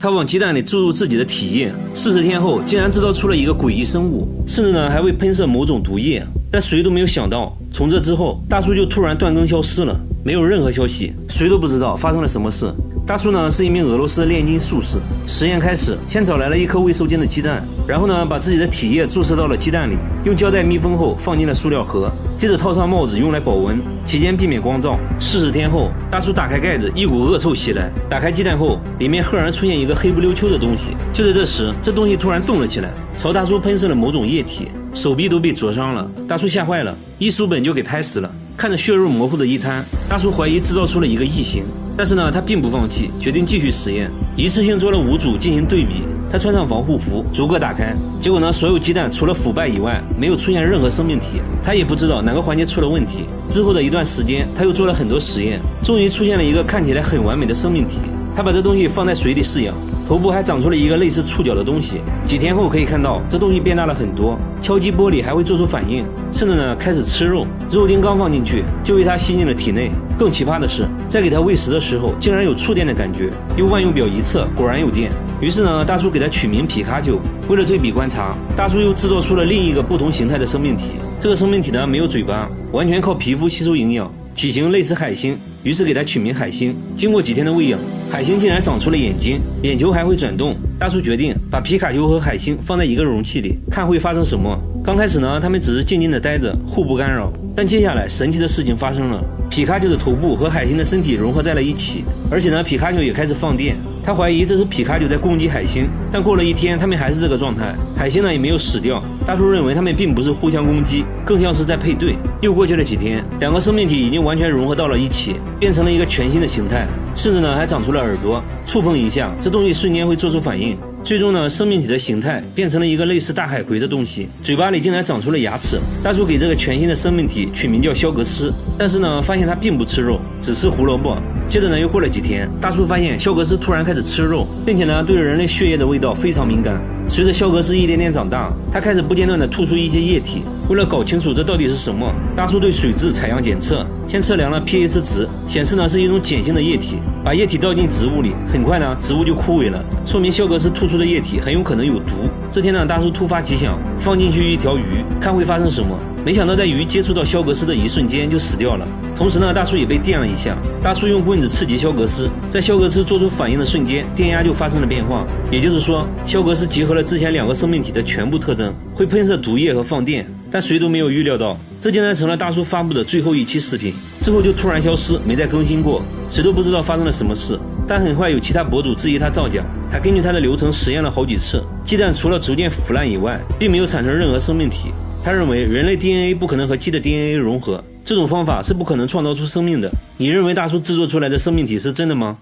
他往鸡蛋里注入自己的体液，40天后竟然制造出了一个诡异生物，甚至呢还会喷射某种毒液。但谁都没有想到，从这之后，大叔就突然断更消失了，没有任何消息，谁都不知道发生了什么事。大叔呢是一名俄罗斯炼金术士。实验开始，先找来了一颗未受精的鸡蛋，然后呢把自己的体液注射到了鸡蛋里，用胶带密封后放进了塑料盒，接着套上帽子用来保温，期间避免光照。40天后，大叔打开盖子，一股恶臭袭来。打开鸡蛋后，里面赫然出现一个黑不溜秋的东西。就在这时，这东西突然动了起来，朝大叔喷射了某种液体，手臂都被灼伤了。大叔吓坏了，一书本就给拍死了。看着血肉模糊的一滩，大叔怀疑制造出了一个异形，但是呢他并不放弃，决定继续实验，一次性做了5组进行对比。他穿上防护服，逐个打开，结果呢所有鸡蛋除了腐败以外，没有出现任何生命体。他也不知道哪个环节出了问题。之后的一段时间，他又做了很多实验，终于出现了一个看起来很完美的生命体。他把这东西放在水里饲养，头部还长出了一个类似触角的东西。几天后可以看到这东西变大了很多，敲击玻璃还会做出反应，甚至呢开始吃肉。肉丁刚放进去就被它吸进了体内。更奇葩的是，在给它喂食的时候竟然有触电的感觉，用万用表一测，果然有电。于是呢大叔给它取名皮卡丘。为了对比观察，大叔又制作出了另一个不同形态的生命体。这个生命体呢没有嘴巴，完全靠皮肤吸收营养，体型类似海星，于是给它取名海星。经过几天的喂养，海星竟然长出了眼睛，眼球还会转动。大叔决定把皮卡丘和海星放在一个容器里，看会发生什么。刚开始呢他们只是静静的待着，互不干扰，但接下来神奇的事情发生了。皮卡丘的头部和海星的身体融合在了一起，而且呢皮卡丘也开始放电。他怀疑这是皮卡丘在攻击海星，但过了1天他们还是这个状态，海星呢也没有死掉。大叔认为他们并不是互相攻击，更像是在配对。又过去了几天，两个生命体已经完全融合到了一起，变成了一个全新的形态，甚至呢还长出了耳朵，触碰一下这东西瞬间会做出反应。最终呢生命体的形态变成了一个类似大海葵的东西，嘴巴里竟然长出了牙齿。大叔给这个全新的生命体取名叫肖格斯，但是呢发现它并不吃肉，只吃胡萝卜。接着呢又过了几天，大叔发现肖格斯突然开始吃肉，并且呢对人类血液的味道非常敏感。随着肖格斯一点点长大，他开始不间断地吐出一些液体。为了搞清楚这到底是什么，大叔对水质采样检测，先测量了 pH 值，显示呢是一种碱性的液体。把液体倒进植物里，很快呢植物就枯萎了，说明肖格斯吐出的液体很有可能有毒。这天呢大叔突发奇想，放进去一条鱼，看会发生什么。没想到在鱼接触到肖格斯的一瞬间就死掉了。同时呢大叔也被电了一下。大叔用棍子刺激肖格斯，在肖格斯做出反应的瞬间，电压就发生了变化。也就是说，肖格斯结合了之前2个生命体的全部特征，会喷射毒液和放电。但谁都没有预料到，这竟然成了大叔发布的最后一期视频，之后就突然消失，没再更新过，谁都不知道发生了什么事。但很快有其他博主质疑他造假，还根据他的流程实验了好几次，鸡蛋除了逐渐腐烂以外，并没有产生任何生命体。他认为人类 DNA 不可能和鸡的 DNA 融合，这种方法是不可能创造出生命的。你认为大叔制作出来的生命体是真的吗？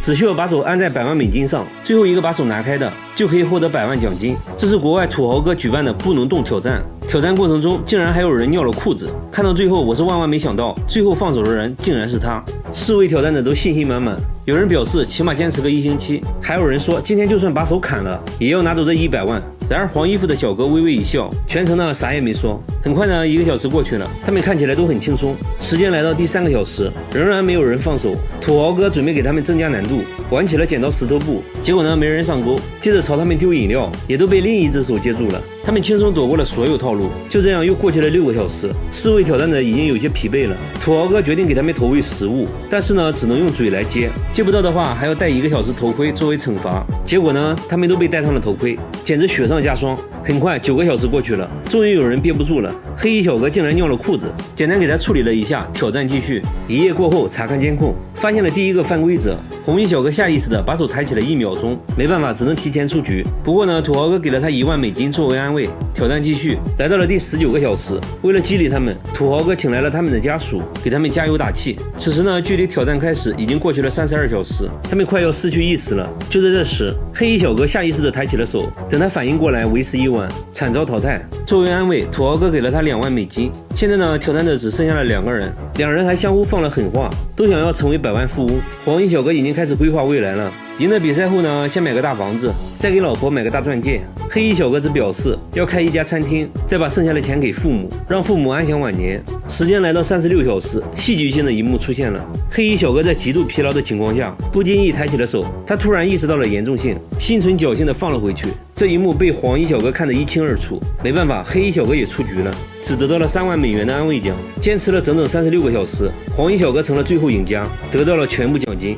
只需要把手按在100万美金上，最后一个把手拿开的就可以获得100万奖金。这是国外土豪哥举办的不能动挑战，挑战过程中竟然还有人尿了裤子。看到最后我是万万没想到，最后放手的人竟然是他。4位挑战者都信心满满，有人表示起码坚持个1星期，还有人说今天就算把手砍了也要拿走这100万。然而黄衣服的小哥微微一笑，全程呢啥也没说。很快呢1个小时过去了，他们看起来都很轻松。时间来到第3个小时，仍然没有人放手。土豪哥准备给他们增加难度，玩起了剪刀石头布，结果呢没人上钩，接着朝他们丢饮料，也都被另一只手接住了。他们轻松躲过了所有套路。就这样又过去了6个小时，4位挑战者已经有些疲惫了。土豪哥决定给他们投喂食物，但是呢只能用嘴来接，接不到的话还要戴1个小时头盔作为惩罚。结果呢他们都被戴上了头盔，简直雪上加霜。很快9个小时过去了，终于有人憋不住了，黑衣小哥竟然尿了裤子，简单给他处理了一下，挑战继续。1夜过后查看监控，发现了第1个犯规者。红衣小哥下意识的把手抬起了1秒钟，没办法只能提前出局。不过呢土豪哥给了他1万美金作为安慰。挑战继续，来到了第19个小时，为了激励他们，土豪哥请来了他们的家属，给他们加油打气。此时呢距离挑战开始已经过去了32小时，他们快要失去意识了。就在这时，黑衣小哥下意识的抬起了手，等他反应过来为时已晚，惨遭淘汰。作为安慰，土豪哥给了他2万美金。现在呢挑战者只剩下了2个人，2人还相互放了狠话，都想要成为100万富翁。黄衣小哥已经经开始规划未来了。赢了比赛后呢，先买个大房子，再给老婆买个大钻戒。黑衣小哥只表示要开一家餐厅，再把剩下的钱给父母，让父母安享晚年。时间来到36小时，戏剧性的一幕出现了。黑衣小哥在极度疲劳的情况下，不经意抬起了手，他突然意识到了严重性，心存侥幸的放了回去。这一幕被黄衣小哥看得一清二楚，没办法，黑衣小哥也出局了，只得到了3万美元的安慰奖。坚持了整整36个小时，黄衣小哥成了最后赢家，得到了全部奖金。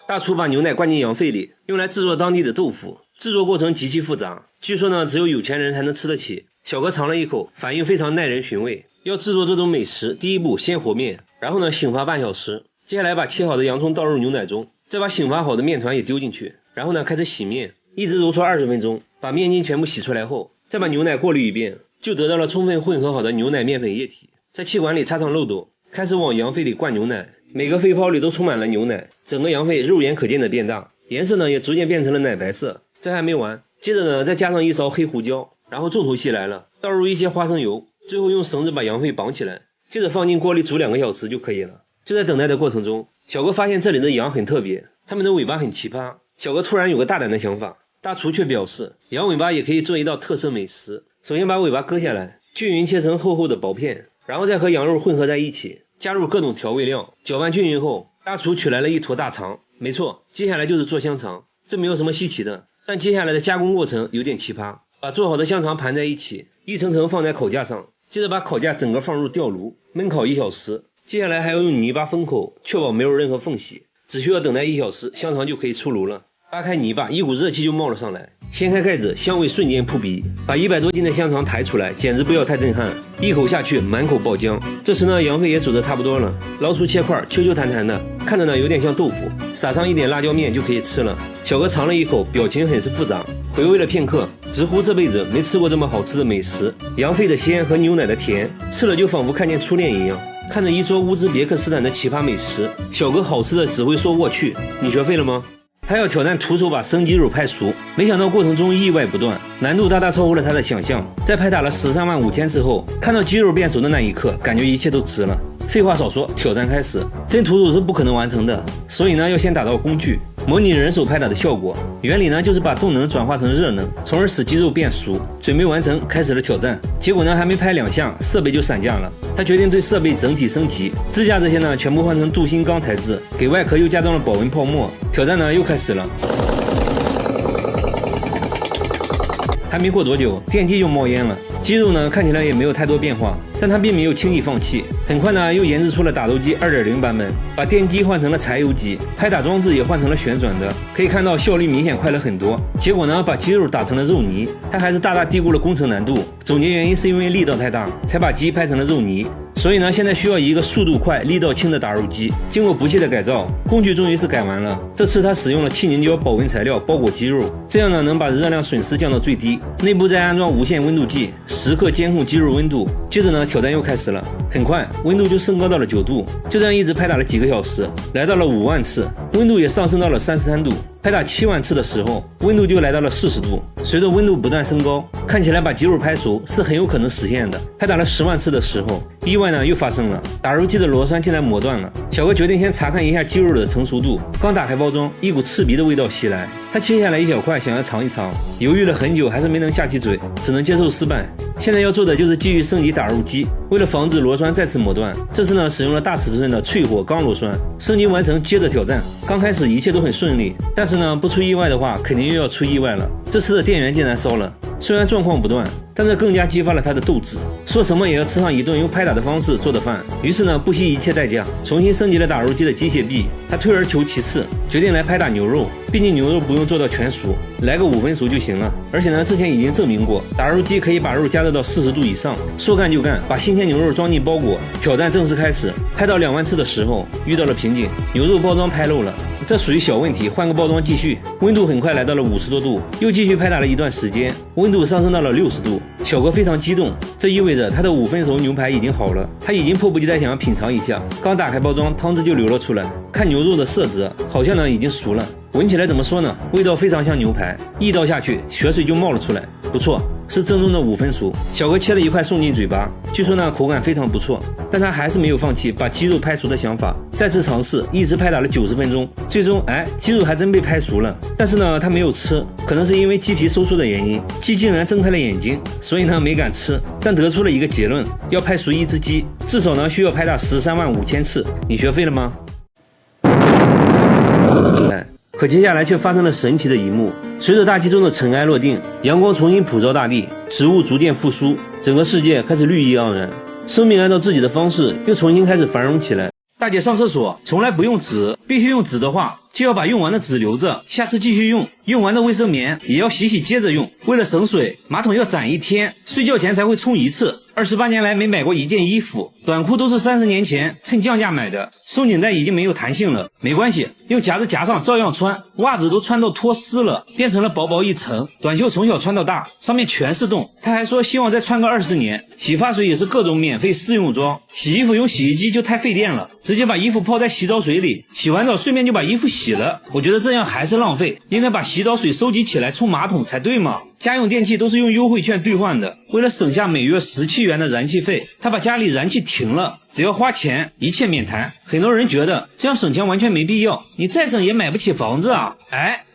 大厨把牛奶灌进羊肺里，用来制作当地的豆腐。制作过程极其复杂，据说呢，只有有钱人才能吃得起。小哥尝了一口，反应非常耐人寻味。要制作这种美食，第一步先和面，然后呢醒发半小时。接下来把切好的洋葱倒入牛奶中，再把醒发好的面团也丢进去，然后呢开始洗面，一直揉搓20分钟。把面筋全部洗出来后，再把牛奶过滤一遍，就得到了充分混合好的牛奶面粉液体。在气管里插上漏斗，开始往羊肺里灌牛奶，每个肺泡里都充满了牛奶，整个羊肺肉眼可见的变大，颜色呢也逐渐变成了奶白色。这还没完，接着呢再加上一勺黑胡椒，然后重头戏来了，倒入一些花生油，最后用绳子把羊肺绑起来，接着放进锅里煮2个小时就可以了。就在等待的过程中，小哥发现这里的羊很特别，它们的尾巴很奇葩。小哥突然有个大胆的想法，大厨却表示羊尾巴也可以做一道特色美食。首先把尾巴割下来，均匀切成厚厚的薄片，然后再和羊肉混合在一起，加入各种调味料，搅拌均匀后，大厨取来了一坨大肠。没错，接下来就是做香肠，这没有什么稀奇的，但接下来的加工过程有点奇葩。把做好的香肠盘在一起，一层层放在烤架上，接着把烤架整个放入吊炉焖烤1小时。接下来还要用泥巴封口，确保没有任何缝隙。只需要等待1小时，香肠就可以出炉了。扒开泥巴，一股热气就冒了上来，掀开盖子，香味瞬间扑鼻。把100多斤的香肠抬出来，简直不要太震撼，一口下去满口爆浆。这时呢，羊肺也煮得差不多了，捞出切块，Q Q弹弹的，看着呢有点像豆腐，撒上一点辣椒面就可以吃了。小哥尝了一口，表情很是复杂，回味了片刻，直呼这辈子没吃过这么好吃的美食。羊肺的鲜和牛奶的甜，吃了就仿佛看见初恋一样。看着一桌乌兹别克斯坦的奇葩美食，小哥好吃的只会说我去。你学会了吗？他要挑战徒手把生鸡肉拍熟，没想到过程中意外不断，难度大大超乎了他的想象。在拍打了13万5千次后，看到鸡肉变熟的那一刻，感觉一切都值了。废话少说，挑战开始。真徒手是不可能完成的，所以呢要先打造工具，模拟人手拍打的效果。原理呢就是把动能转化成热能，从而使鸡肉变熟。准备完成，开始了挑战。结果呢还没拍2下，设备就散架了。他决定对设备整体升级，支架这些呢全部换成镀锌钢材质，给外壳又加装了保温泡沫。挑战呢又开始了。还没过多久，电机就冒烟了。鸡肉呢看起来也没有太多变化，但他并没有轻易放弃。很快呢又研制出了打斗机 2.0 版本，把电机换成了柴油机，拍打装置也换成了旋转的，可以看到效率明显快了很多。结果呢把鸡肉打成了肉泥，他还是大大低估了工程难度。总结原因是因为力道太大，才把鸡拍成了肉泥。所以呢现在需要一个速度快力道轻的打肉机。经过不懈的改造，工具终于是改完了。这次他使用了气凝胶保温材料包裹鸡肉，这样呢能把热量损失降到最低。内部再安装无线温度计，时刻监控鸡肉温度。接着呢挑战又开始了，很快温度就升高到了9度。就这样一直拍打了几个小时，来到了5万次，温度也上升到了33度。拍打7万次的时候，温度就来到了40度。随着温度不断升高，看起来把鸡肉拍熟是很有可能实现的。拍打了10万次的时候，意外呢又发生了，打肉机的螺栓竟然磨断了。小哥决定先查看一下鸡肉的成熟度。刚打开包装，一股刺鼻的味道袭来，他切下来一小块想要尝一尝，犹豫了很久还是没能下起嘴，只能接受失败。现在要做的就是继续升级打肉机，为了防止螺栓再次磨断，这次呢使用了大尺寸的淬火钢螺栓。升级完成，接着挑战。刚开始一切都很顺利，但是呢不出意外的话肯定又要出意外了。这次的电源竟然烧了，虽然状况不断，但这更加激发了他的斗志，说什么也要吃上一顿用拍打的方式做的饭。于是呢不惜一切代价重新升级了打肉机的机械臂。他退而求其次，决定来拍打牛肉，毕竟牛肉不用做到全熟，来个5分熟就行了。而且呢之前已经证明过，打肉机可以把肉加热到40度以上。说干就干，把新鲜牛肉装进包裹，挑战正式开始。拍到2万次的时候遇到了瓶颈，牛肉包装拍漏了，这属于小问题，换个包装继续。温度很快来到了50多度，又继续拍打了一段时间，温度上升到了60度。小哥非常激动，这意味着他的5分熟牛排已经好了，他已经迫不及待想要品尝一下。刚打开包装，汤汁就流了出来，看牛肉的色泽，好像呢已经熟了。闻起来怎么说呢？味道非常像牛排，一刀下去血水就冒了出来，不错。是正宗的5分熟。小哥切了一块送进嘴巴，据说呢口感非常不错，但他还是没有放弃把鸡肉拍熟的想法，再次尝试，一直拍打了90分钟，最终鸡肉还真被拍熟了。但是呢他没有吃，可能是因为鸡皮收缩的原因，鸡竟然睁开了眼睛，所以呢没敢吃，但得出了一个结论，要拍熟一只鸡，至少呢需要拍打13万5千次。你学会了吗？可接下来却发生了神奇的一幕，随着大气中的尘埃落定，阳光重新普照大地，植物逐渐复苏，整个世界开始绿意盎然，生命按照自己的方式又重新开始繁荣起来。大姐上厕所从来不用纸，必须用纸的话就要把用完的纸留着，下次继续用。用完的卫生棉也要洗接着用，为了省水，马桶要攒1天，睡觉前才会冲1次。28年来没买过一件衣服，短裤都是30年前趁降价买的，松紧带已经没有弹性了，没关系，用夹子夹上照样穿。袜子都穿到脱丝了，变成了薄薄一层。短袖从小穿到大，上面全是洞。他还说希望再穿个20年。洗发水也是各种免费试用装。洗衣服用洗衣机就太费电了，直接把衣服泡在洗澡水里，洗完澡顺便就把衣服洗了。我觉得这样还是浪费，应该把洗澡水收集起来冲马桶才对嘛。家用电器都是用优惠券兑换的，为了省下每月17元的燃气费，他把家里燃气停了，只要花钱一切免谈。很多人觉得这样省钱完全没必要，你再省也买不起房子啊。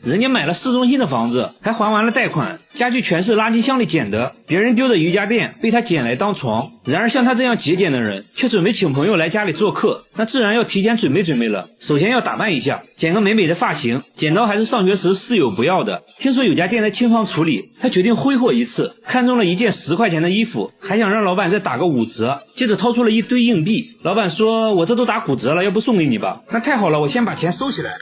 人家买了市中心的房子，还还完了贷款，家具全是垃圾箱里捡的，别人丢的瑜伽垫被他捡来当床。然而像他这样节俭的人，却准备请朋友来家里做客，那自然要提前准备了。首先要打扮一下，剪个美美的发型，剪刀还是上学时室友不要的，听说有家店在清仓处理，他决定挥霍一次，看中了一件10块钱的衣服，还想让老板再打个5折，接着掏出了一堆硬币。老板说我这都打骨折了，要不送给你吧。那太好了，我先把钱收起来。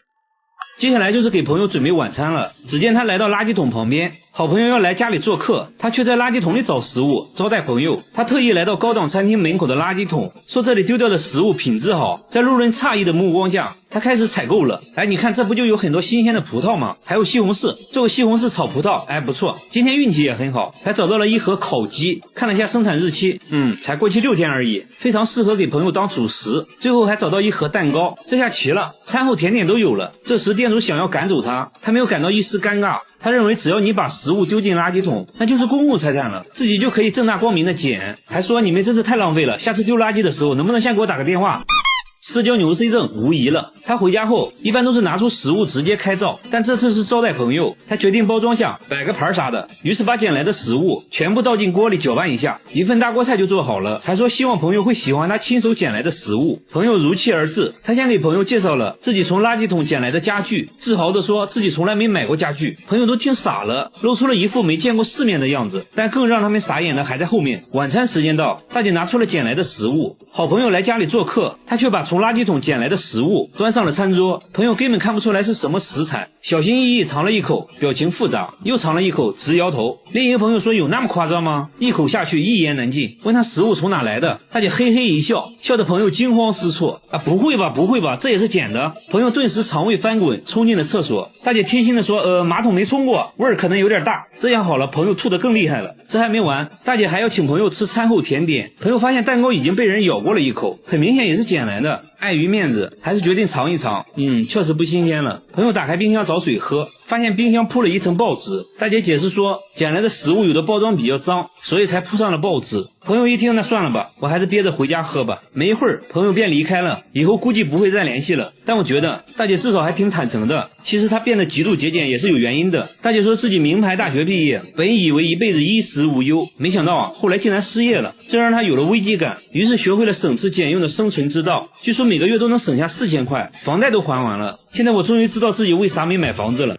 接下来就是给朋友准备晚餐了。只见他来到垃圾桶旁边，好朋友要来家里做客，他却在垃圾桶里找食物招待朋友。他特意来到高档餐厅门口的垃圾桶，说这里丢掉的食物品质好。在路人诧异的目光下，他开始采购了。你看这不就有很多新鲜的葡萄吗？还有西红柿，做个西红柿炒葡萄，不错。今天运气也很好，还找到了一盒烤鸡，看了一下生产日期，才过期6天而已，非常适合给朋友当主食。最后还找到一盒蛋糕，这下齐了，餐后甜点都有了。这时店主想要赶走他没有感到一丝尴尬，他认为只要你把食物丢进垃圾桶，那就是公共财产了，自己就可以正大光明的捡。还说你们真是太浪费了，下次丢垃圾的时候能不能先给我打个电话。社交牛 C 症无疑了。他回家后一般都是拿出食物直接开灶，但这次是招待朋友，他决定包装下摆个盘啥的，于是把捡来的食物全部倒进锅里搅拌一下，一份大锅菜就做好了。还说希望朋友会喜欢他亲手捡来的食物，朋友如期而至。他先给朋友介绍了自己从垃圾桶捡来的家具，自豪地说自己从来没买过家具。朋友都听傻了，露出了一副没见过世面的样子。但更让他们傻眼的还在后面。晚餐时间到，大姐拿出了捡来的食物，好朋友来家里做客，他却把从垃圾桶捡来的食物端上了餐桌，朋友根本看不出来是什么食材，小心翼翼尝了一口，表情复杂，又尝了一口，直摇头。另一个朋友说有那么夸张吗？一口下去一言难尽，问他食物从哪来的，大姐嘿嘿一笑，笑得朋友惊慌失措。不会吧，这也是捡的。朋友顿时肠胃翻滚，冲进了厕所。大姐贴心的说马桶没冲过，味儿可能有点大。这样好了，朋友吐得更厉害了。这还没完，大姐还要请朋友吃餐后甜点。朋友发现蛋糕已经被人咬过了一口，很明显也是捡来的，碍于面子还是决定尝一尝。确实不新鲜了。朋友打开冰箱找水喝，发现冰箱铺了一层报纸。大姐解释说捡来的食物有的包装比较脏，所以才铺上了报纸。朋友一听，那算了吧，我还是憋着回家喝吧。没一会儿朋友便离开了，以后估计不会再联系了。但我觉得大姐至少还挺坦诚的，其实她变得极度节俭也是有原因的。大姐说自己名牌大学毕业，本以为一辈子衣食无忧，没想到后来竟然失业了，这让她有了危机感，于是学会了省吃俭用的生存之道。据说每个月都能省下4000块，房贷都还完了。现在我终于知道自己为啥没买房子了。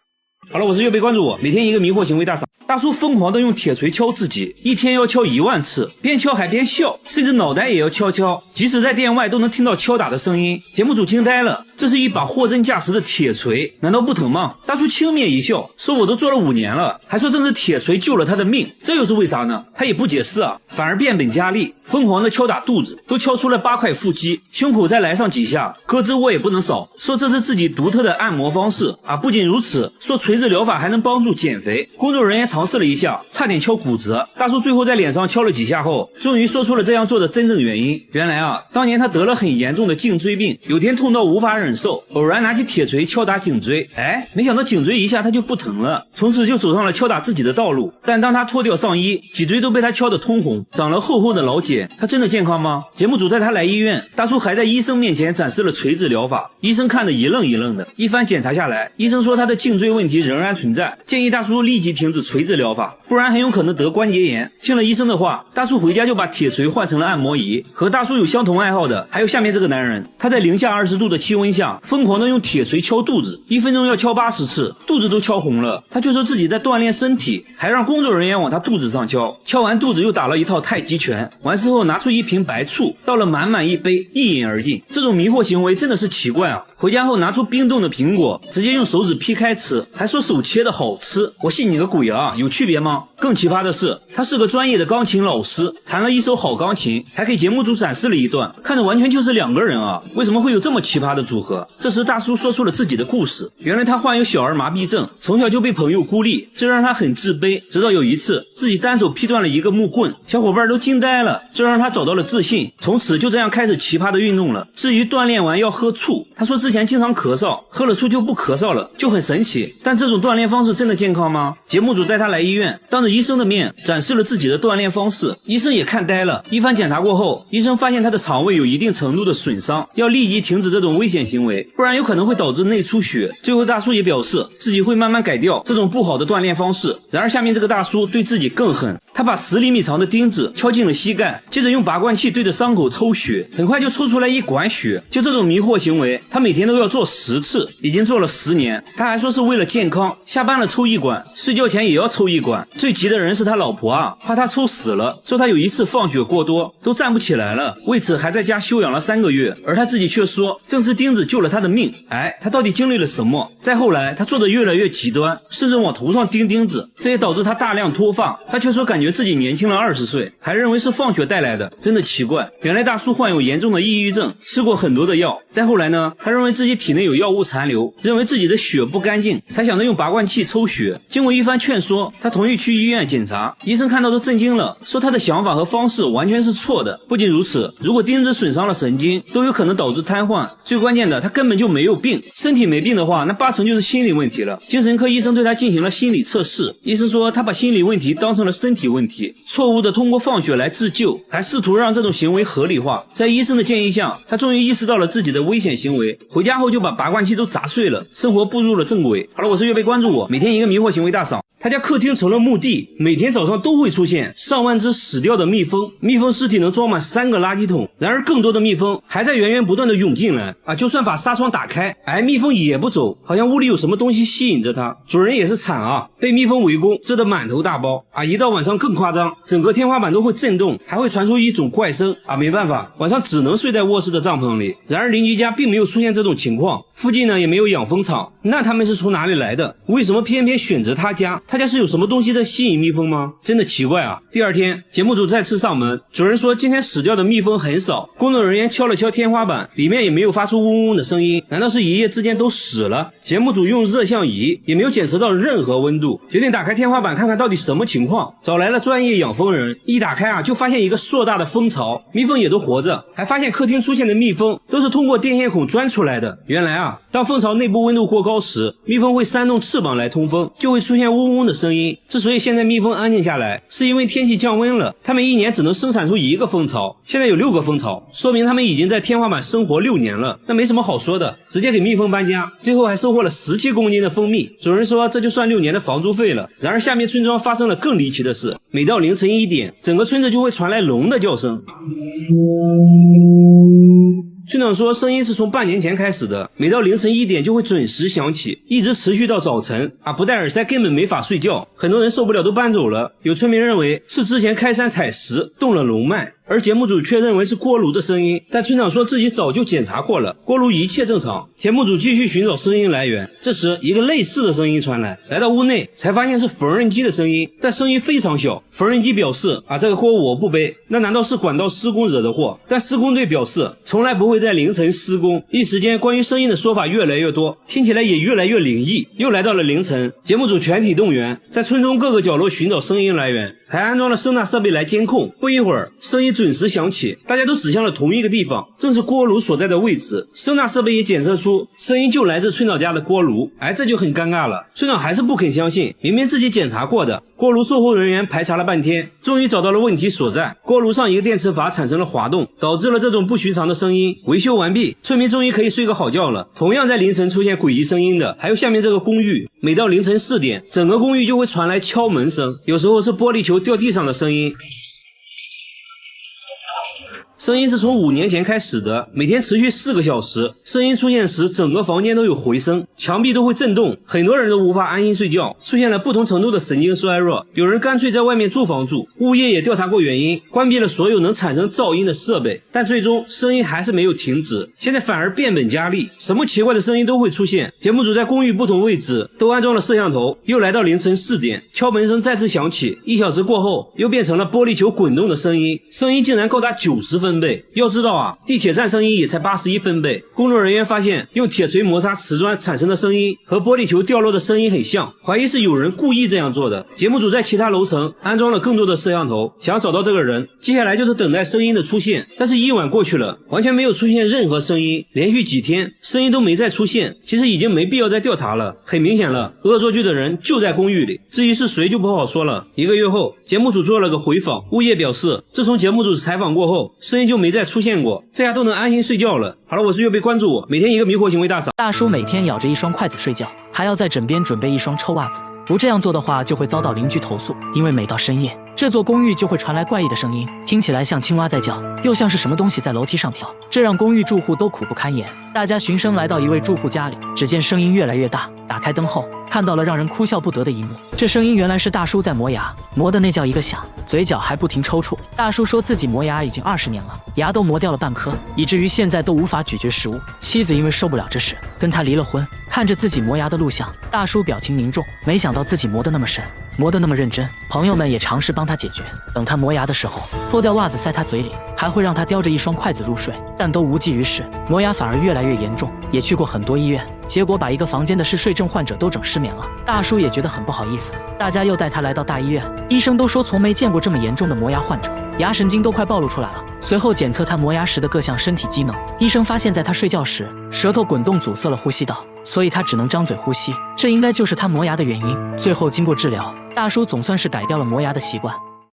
好了，我是岳飞，关注我，每天一个迷惑行为大赏。大叔疯狂的用铁锤敲自己，一天要敲1万次，边敲还边笑，甚至脑袋也要敲，即使在店外都能听到敲打的声音。节目组惊呆了，这是一把货真价实的铁锤，难道不疼吗？大叔轻蔑一笑，说我都做了5年了，还说正是铁锤救了他的命，这又是为啥呢？他也不解释反而变本加厉，疯狂的敲打肚子，都敲出了8块腹肌，胸口再来上几下，胳肢窝也不能少，说这是自己独特的按摩方式不仅如此，说锤锤子疗法还能帮助减肥，工作人员尝试了一下，差点敲骨折。大叔最后在脸上敲了几下后，终于说出了这样做的真正原因。原来啊，当年他得了很严重的颈椎病，有天痛到无法忍受，偶然拿起铁锤敲打颈椎，没想到颈椎一下他就不疼了，从此就走上了敲打自己的道路。但当他脱掉上衣，脊椎都被他敲得通红，长了厚厚的老茧。他真的健康吗？节目组带他来医院，大叔还在医生面前展示了锤子疗法，医生看得一愣一愣的。一番检查下来，医生说他的颈椎问题仍然存在，建议大叔立即停止锤子疗法，不然很有可能得关节炎。听了医生的话，大叔回家就把铁锤换成了按摩仪。和大叔有相同爱好的还有下面这个男人，他在零下20度的气温下疯狂的用铁锤敲肚子，1分钟要敲80次，肚子都敲红了。他就说自己在锻炼身体，还让工作人员往他肚子上敲，敲完肚子又打了一套太极拳，完事后拿出一瓶白醋，倒了满满一杯，一饮而尽。这种迷惑行为真的是奇怪啊！回家后拿出冰冻的苹果，直接用手指劈开吃，还说手切的好吃，我信你个鬼啊！有区别吗？更奇葩的是，他是个专业的钢琴老师，弹了一手好钢琴，还给节目组展示了一段，看着完全就是两个人啊！为什么会有这么奇葩的组合？这时大叔说出了自己的故事，原来他患有小儿麻痹症，从小就被朋友孤立，这让他很自卑，直到有一次自己单手劈断了一个木棍，小伙伴都惊呆了，这让他找到了自信，从此就这样开始奇葩的运动了。至于锻炼完要喝醋，他说之前经常咳嗽，喝了醋就不咳嗽了，就很神奇。但这种锻炼方式真的健康吗？节目组带他来医院，当着医生的面展示了自己的锻炼方式，医生也看呆了。一番检查过后，医生发现他的肠胃有一定程度的损伤，要立即停止这种危险行为，不然有可能会导致内出血。最后大叔也表示自己会慢慢改掉这种不好的锻炼方式。然而下面这个大叔对自己更狠，他把10厘米长的钉子敲进了膝盖，接着用拔罐器对着伤口抽血，很快就抽出来一管血。就这种迷惑行为，他每天都要做10次，已经做了10年。他还说是为了健康，下班了抽一管，睡觉前也要抽一管。最急的人是他老婆啊，怕他抽死了，说他有一次放血过多都站不起来了，为此还在家休养了3个月，而他自己却说正是钉子救了他的命。他到底经历了什么？再后来他做得越来越极端，甚至往头上钉钉子，这也导致他大量脱发。他却说感觉自己年轻了20岁，还认为是放血带来的，真的奇怪。原来大叔患有严重的抑郁症，吃过很多的药。再后来呢，他认为自己体内有药物残留，认为自己的血不干净，才想着用拔罐器抽血。经过一番劝说，他同意去医院检查。医生看到都震惊了，说他的想法和方式完全是错的。不仅如此，如果钉子损伤了神经，都有可能导致瘫痪。最关键的，他根本就没有病，身体没病的话，那80%就是心理问题了。精神科医生对他进行了心理测试，医生说他把心理问题当成了身体问题，错误的通过放血来自救，还试图让这种行为合理化。在医生的建议下，他终于意识到了自己的危险行为，回家后就把拔罐器都砸碎了，生活步入了正轨。好了，我是岳飞，关注我，每天一个迷惑行为大赏。他家客厅成了墓地，每天早上都会出现上万只死掉的蜜蜂，蜜蜂尸体能装满3个垃圾桶。然而更多的蜜蜂还在源源不断的涌进来就算把纱窗打开，蜜蜂也不走，好像屋里有什么东西吸引着它。主人也是惨啊，被蜜蜂围攻，蛰得满头大包一到晚上更夸张，整个天花板都会震动，还会传出一种怪声没办法，晚上只能睡在卧室的帐篷里。然而邻居家并没有出现这种情况，附近呢也没有养蜂场，那他们是从哪里来的？为什么偏偏选择他家？他家是有什么东西在吸引蜜蜂吗？真的奇怪啊。第二天，节目组再次上门，主人说今天死掉的蜜蜂很少，工作人员敲了敲天花板，里面也没有发出嗡嗡的声音，难道是一夜之间都死了？节目组用热像仪也没有检测到任何温度，决定打开天花板看看到底什么情况。找来了专业养蜂人，一打开就发现一个硕大的蜂巢，蜜蜂也都活着，还发现客厅出现的蜜蜂都是通过电线孔钻出来的。原来当蜂巢内部温度过高时，蜜蜂会扇动翅膀来通风，就会出现嗡嗡的声音。之所以现在蜜蜂安静下来，是因为天气降温了，它们一年只能生产出1个蜂巢，现在有6个蜂巢，说明它们已经在天花板生活6年了。那没什么好说的，直接给蜜蜂搬家，最后还收获了17公斤的蜂蜜。主人说这就算6年的房租费了。然而下面村庄发生了更离奇的事，每到凌晨1点，整个村子就会传来龙的叫声。村长说声音是从半年前开始的，每到凌晨1点就会准时响起，一直持续到早晨不戴耳塞根本没法睡觉，很多人受不了都搬走了。有村民认为是之前开山采石动了龙脉，而节目组却认为是锅炉的声音，但村长说自己早就检查过了，锅炉一切正常。节目组继续寻找声音来源，这时一个类似的声音传来，来到屋内才发现是缝纫机的声音，但声音非常小。缝纫机表示这个锅我不背，那难道是管道施工惹的祸？但施工队表示从来不会在凌晨施工。一时间关于声音的说法越来越多，听起来也越来越灵异。又来到了凌晨，节目组全体动员，在村中各个角落寻找声音来源，还安装了声纳设备来监控。不一会儿，声音准时响起，大家都指向了同一个地方，正是锅炉所在的位置。声纳设备也检测出声音就来自村长家的锅炉。这就很尴尬了，村长还是不肯相信，明明自己检查过的。锅炉售后人员排查了半天，终于找到了问题所在，锅炉上一个电磁阀产生了滑动，导致了这种不寻常的声音。维修完毕，村民终于可以睡个好觉了。同样在凌晨出现诡异声音的还有下面这个公寓，每到凌晨4点，整个公寓就会传来敲门声，有时候是玻璃球掉地上的声音。声音是从5年前开始的，每天持续4个小时。声音出现时，整个房间都有回声，墙壁都会震动，很多人都无法安心睡觉，出现了不同程度的神经衰弱。有人干脆在外面租房住。物业也调查过原因，关闭了所有能产生噪音的设备，但最终声音还是没有停止，现在反而变本加厉，什么奇怪的声音都会出现。节目组在公寓不同位置都安装了摄像头。又来到凌晨4点，敲门声再次响起，1小时过后又变成了玻璃球滚动的声音，声音竟然高达90分贝。要知道地铁站声音也才81分贝。工作人员发现用铁锤摩擦瓷砖产生的声音和玻璃球掉落的声音很像，怀疑是有人故意这样做的。节目组在其他楼层安装了更多的摄像头，想要找到这个人。接下来就是等待声音的出现，但是1晚过去了，完全没有出现任何声音，连续几天声音都没再出现。其实已经没必要再调查了，很明显了，恶作剧的人就在公寓里，至于是谁就不好说了。1个月后，节目组做了个回访，物业表示自从节目组采访过后，声音就没再出现过，这下都能安心睡觉了。好了，我是岳贝，关注我，每天一个迷惑行为大赏。大叔每天咬着一双筷子睡觉，还要在枕边准备一双臭袜子，不这样做的话就会遭到邻居投诉，因为每到深夜，这座公寓就会传来怪异的声音，听起来像青蛙在叫，又像是什么东西在楼梯上跳，这让公寓住户都苦不堪言。大家循声来到一位住户家里，只见声音越来越大，打开灯后看到了让人哭笑不得的一幕，这声音原来是大叔在磨牙，磨的那叫一个响，嘴角还不停抽搐。大叔说自己磨牙已经20年了，牙都磨掉了半颗，以至于现在都无法咀嚼食物。妻子因为受不了这事，跟他离了婚。看着自己磨牙的录像，大叔表情凝重，没想到自己磨得那么深，磨得那么认真。朋友们也尝试帮他解决，等他磨牙的时候，脱掉袜子塞他嘴里，还会让他叼着一双筷子入睡，但都无济于事，磨牙反而越来越严重。也去过很多医院，结果把一个房间的嗜睡症患者都整失眠了。大叔也觉得很不好意思，大家又带他来到大医院，医生都说从没见过这么严重的磨牙患者，牙神经都快暴露出来了。随后检测他磨牙时的各项身体机能，医生发现在他睡觉时，舌头滚动阻塞了呼吸道，所以他只能张嘴呼吸，这应该就是他磨牙的原因。最后经过治疗，大叔总算是改掉了磨牙的习惯。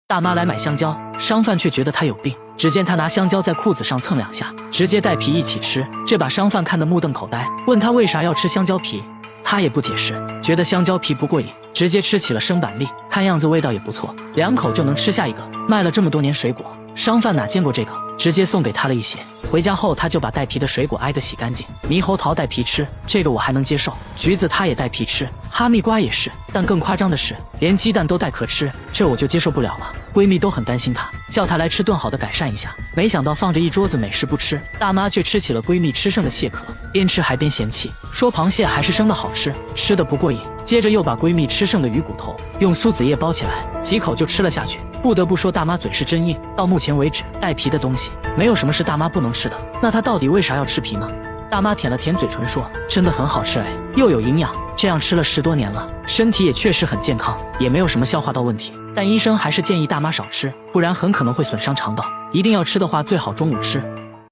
大妈来买香蕉，商贩却觉得他有病，只见他拿香蕉在裤子上蹭2下，直接带皮一起吃，这把商贩看得目瞪口呆，问他为啥要吃香蕉皮，他也不解释，觉得香蕉皮不过瘾，直接吃起了生板栗，看样子味道也不错，2口就能吃下一个。卖了这么多年水果，商贩哪见过这个，直接送给他了一些。回家后他就把带皮的水果挨个洗干净，猕猴桃带皮吃，这个我还能接受，橘子他也带皮吃，哈密瓜也是，但更夸张的是连鸡蛋都带壳吃，这我就接受不了了。闺蜜都很担心她，叫她来吃顿好的改善一下，没想到放着一桌子美食不吃，大妈却吃起了闺蜜吃剩的蟹壳，边吃还边嫌弃，说螃蟹还是生的好吃，吃的不过瘾。接着又把闺蜜吃剩的鱼骨头用苏子叶包起来，几口就吃了下去。不得不说大妈嘴是真硬，到目前为止带皮的东西没有什么是大妈不能吃的，那她到底为啥要吃皮呢？大妈舔了舔嘴唇说，真的很好吃又有营养，这样吃了10多年了，身体也确实很健康，也没有什么消化道问题，但医生还是建议大妈少吃，不然很可能会损伤肠道，一定要吃的话最好中午吃。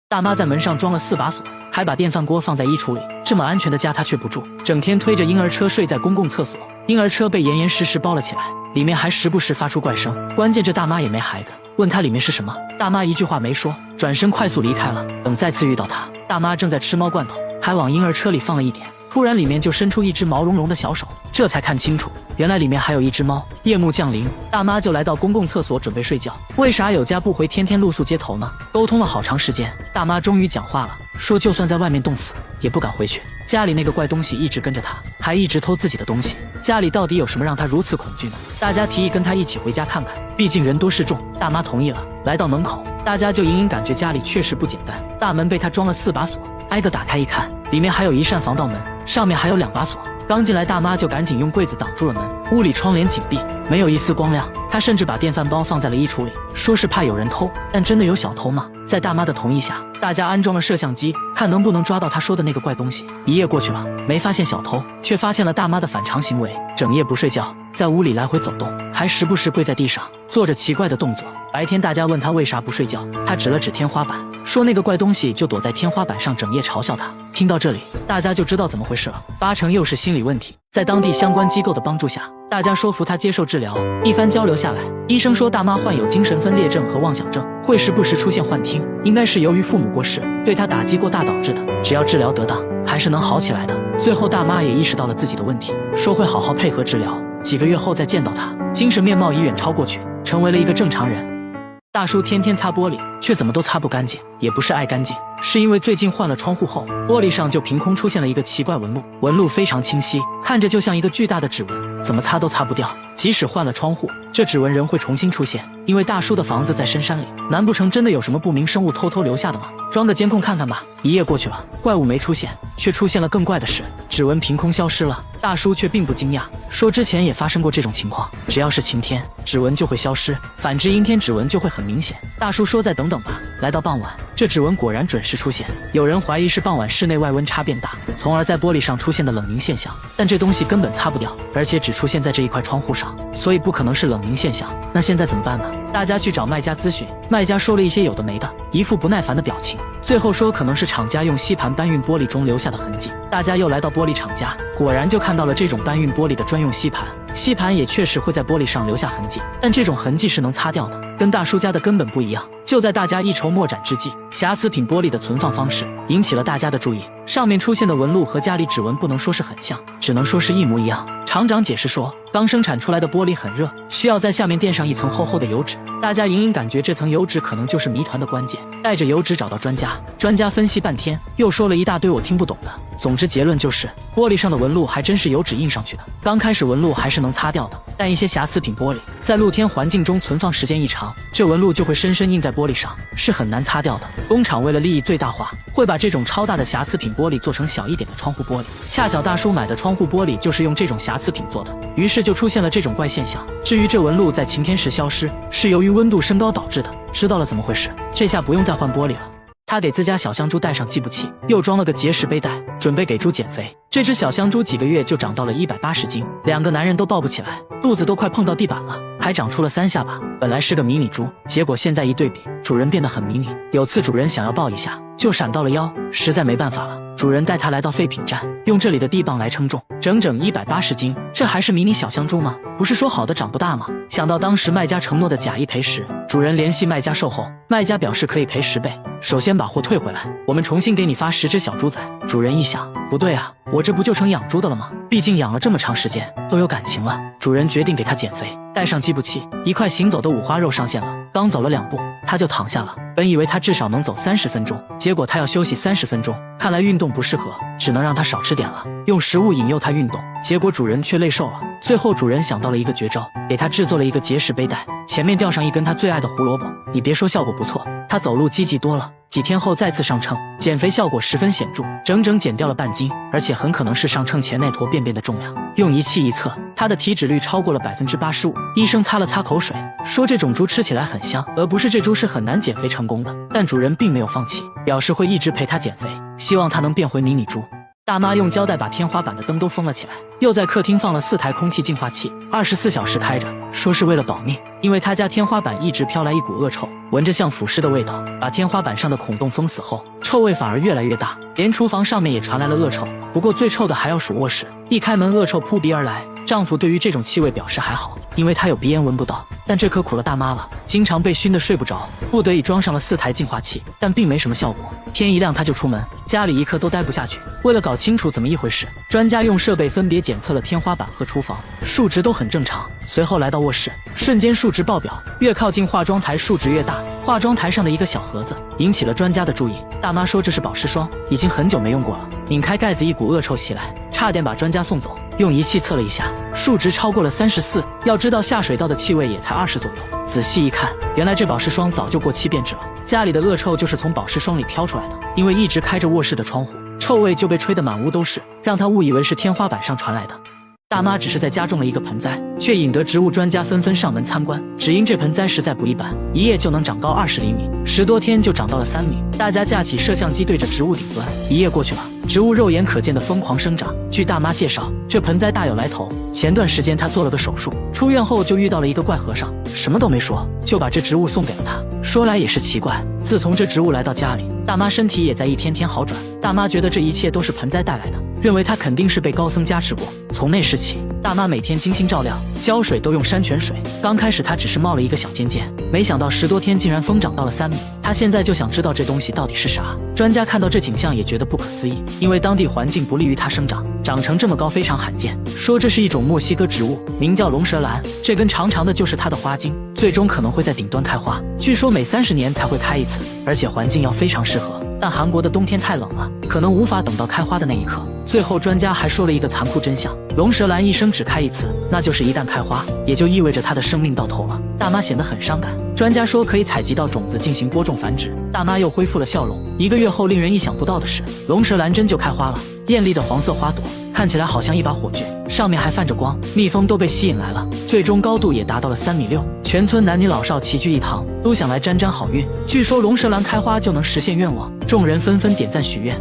大妈在门上装了4把锁，还把电饭锅放在衣橱里，这么安全的家她却不住，整天推着婴儿车睡在公共厕所，婴儿车被严严实实包了起来，里面还时不时发出怪声，关键这大妈也没孩子，问她里面是什么，大妈一句话没说，转身快速离开了。等再次遇到她，大妈正在吃猫罐头，还往婴儿车里放了一点，突然里面就伸出一只毛茸茸的小手，这才看清楚，原来里面还有一只猫。夜幕降临，大妈就来到公共厕所准备睡觉，为啥有家不回，天天露宿街头呢？沟通了好长时间，大妈终于讲话了，说就算在外面冻死也不敢回去。家里那个怪东西一直跟着他，还一直偷自己的东西。家里到底有什么让他如此恐惧呢？大家提议跟他一起回家看看，毕竟人多势众。大妈同意了。来到门口，大家就隐隐感觉家里确实不简单。大门被他装了4把锁，挨个打开一看，里面还有一扇防盗门，上面还有2把锁。刚进来，大妈就赶紧用柜子挡住了门。屋里窗帘紧闭，没有一丝光亮。她甚至把电饭煲放在了衣橱里，说是怕有人偷。但真的有小偷吗？在大妈的同意下，大家安装了摄像机，看能不能抓到她说的那个怪东西。一夜过去了，没发现小偷，却发现了大妈的反常行为：整夜不睡觉，在屋里来回走动，还时不时跪在地上做着奇怪的动作。白天大家问她为啥不睡觉，她指了指天花板，说那个怪东西就躲在天花板上，整夜嘲笑她。听到这里，大家就知道怎么回事了，8成又是心理问题。在当地相关机构的帮助下，大家说服她接受治疗。一番交流下来，医生说大妈患有精神分裂症和妄想症，会时不时出现幻听，应该是由于父母过世对她打击过大导致的，只要治疗得当，还是能好起来的。最后大妈也意识到了自己的问题，说会好好配合治疗，几个月后再见到她，精神面貌已远超过去，成为了一个正常人。大叔天天擦玻璃，却怎么都擦不干净，也不是爱干净，是因为最近换了窗户后，玻璃上就凭空出现了一个奇怪纹路，纹路非常清晰，看着就像一个巨大的指纹，怎么擦都擦不掉。即使换了窗户，这指纹仍会重新出现，因为大叔的房子在深山里，难不成真的有什么不明生物偷偷留下的吗？装个监控看看吧。一夜过去了，怪物没出现，却出现了更怪的事，指纹凭空消失了。大叔却并不惊讶，说之前也发生过这种情况，只要是晴天，指纹就会消失，反之阴天指纹就会很明显。大叔说再等等吧。来到傍晚，这指纹果然准时出现，有人怀疑是傍晚室内外温差变大，从而在玻璃上出现的冷凝现象，但这东西根本擦不掉，而且只出现在这一块窗户上，所以不可能是冷凝现象。那现在怎么办呢？大家去找卖家咨询，卖家说了一些有的没的，一副不耐烦的表情，最后说可能是厂家用吸盘搬运玻璃中留下的痕迹。大家又来到玻璃厂家，果然就看到了这种搬运玻璃的专用吸盘，吸盘也确实会在玻璃上留下痕迹，但这种痕迹是能擦掉的，跟大叔家的根本不一样。就在大家一筹莫展之际，瑕疵品玻璃的存放方式引起了大家的注意，上面出现的纹路和家里指纹不能说是很像，只能说是一模一样。厂长解释说，刚生产出来的玻璃很热，需要在下面垫上一层厚厚的油纸，大家隐隐感觉这层油纸可能就是谜团的关键。带着油纸找到专家，专家分析半天，又说了一大堆我听不懂的。总之结论就是，玻璃上的纹路还真是油纸印上去的。刚开始纹路还是能擦掉的，但一些瑕疵品玻璃在露天环境中存放时间一长，这纹路就会深深印在玻璃上，是很难擦掉的。工厂为了利益最大化，会把这种超大的瑕疵品玻璃做成小一点的窗户玻璃。恰巧大叔买的窗户玻璃就是用这种瑕疵品做的，于是就出现了这种怪现象。至于这纹路在晴天时消失，是由于温度升高导致的。知道了怎么回事，这下不用再换玻璃了。他给自家小香猪带上计步器，又装了个节食背带，准备给猪减肥。这只小香猪几个月就长到了180斤，2个男人都抱不起来，肚子都快碰到地板了，还长出了3下巴。本来是个迷你猪，结果现在一对比，主人变得很迷你。有次主人想要抱一下，就闪到了腰，实在没办法了，主人带他来到废品站，用这里的地磅来称重，整整180斤。这还是迷你小香猪吗？不是说好的长不大吗？想到当时卖家承诺的假一赔10，主人联系卖家售后，卖家表示可以赔10倍。首先把货退回来，我们重新给你发10只小猪仔。主人一想，不对啊，我这不就成养猪的了吗？毕竟养了这么长时间，都有感情了。主人决定给他减肥，带上计步器，一块行走的五花肉上线了。刚走了2步，他就躺下了。本以为他至少能走30分钟，结果他要休息30分钟，看来运动不适合，只能让他少吃点了，用食物引诱他运动。结果主人却累瘦了。最后主人想到了一个绝招，给他制作了一个节食背带，前面吊上一根他最爱的胡萝卜。你别说，效果不错，他走路积极多了。几天后再次上称，减肥效果十分显著，整整减掉了半斤，而且很可能是上称前那坨便便的重量。用仪器一测，他的体脂率超过了85%。医生擦了擦口水，说这种猪吃起来很香，而不是这猪是很难减肥成功的。但主人并没有放弃，表示会一直陪他减肥，希望他能变回迷你猪。大妈用胶带把天花板的灯都封了起来，又在客厅放了4台空气净化器，24小时开着，说是为了保命。因为他家天花板一直飘来一股恶臭，闻着像腐尸的味道，把天花板上的孔洞封死后，臭味反而越来越大，连厨房上面也传来了恶臭。不过最臭的还要数卧室，一开门恶臭扑鼻而来。丈夫对于这种气味表示还好，因为他有鼻炎闻不到，但这可苦了大妈了，经常被熏得睡不着，不得已装上了4台净化器，但并没什么效果。天一亮他就出门，家里一刻都待不下去。为了搞清楚怎么一回事，专家用设备分别检测了天花板和厨房，数值都很正常。随后来到卧室，瞬间数值爆表，越靠近化妆台数值越大。化妆台上的一个小盒子引起了专家的注意。大妈说这是保湿霜，已经很久没用过了。拧开盖子，一股恶臭袭来，差点把专家送走。用仪器测了一下，数值超过了34。要知道下水道的气味也才20左右。仔细一看，原来这保湿霜早就过期变质了。家里的恶臭就是从保湿霜里飘出来的。因为一直开着卧室的窗户，臭味就被吹得满屋都是，让他误以为是天花板上传来的。大妈只是在家种了一个盆栽，却引得植物专家纷纷上门参观。只因这盆栽实在不一般，一夜就能长高20厘米，10多天就长到了3米。大家架起摄像机对着植物顶端，一夜过去了，植物肉眼可见的疯狂生长。据大妈介绍，这盆栽大有来头。前段时间她做了个手术，出院后就遇到了一个怪和尚，什么都没说，就把这植物送给了她。说来也是奇怪，自从这植物来到家里，大妈身体也在一天天好转。大妈觉得这一切都是盆栽带来的，认为她肯定是被高僧加持过。从那时起，大妈每天精心照料，浇水都用山泉水。刚开始她只是冒了一个小尖尖，没想到10多天竟然疯长到了3米。她现在就想知道这东西到底是啥。专家看到这景象也觉得不可思议，因为当地环境不利于它生长，长成这么高非常罕见。说这是一种墨西哥植物，名叫龙舌兰，这根长长的就是它的花茎，最终可能会在顶端开花，据说每30年才会开一次，而且环境要非常适合。但韩国的冬天太冷了，可能无法等到开花的那一刻。最后专家还说了一个残酷真相，龙舌兰一生只开一次，那就是一旦开花，也就意味着它的生命到头了。大妈显得很伤感，专家说可以采集到种子进行播种繁殖。大妈又恢复了笑容。1个月后，令人意想不到的是，龙舌兰真就开花了，艳丽的黄色花朵看起来好像一把火炬，上面还泛着光，蜜蜂都被吸引来了，最终高度也达到了3.6米。全村男女老少齐聚一堂，都想来沾沾好运。据说龙舌兰开花就能实现愿望，众人纷纷点赞许愿。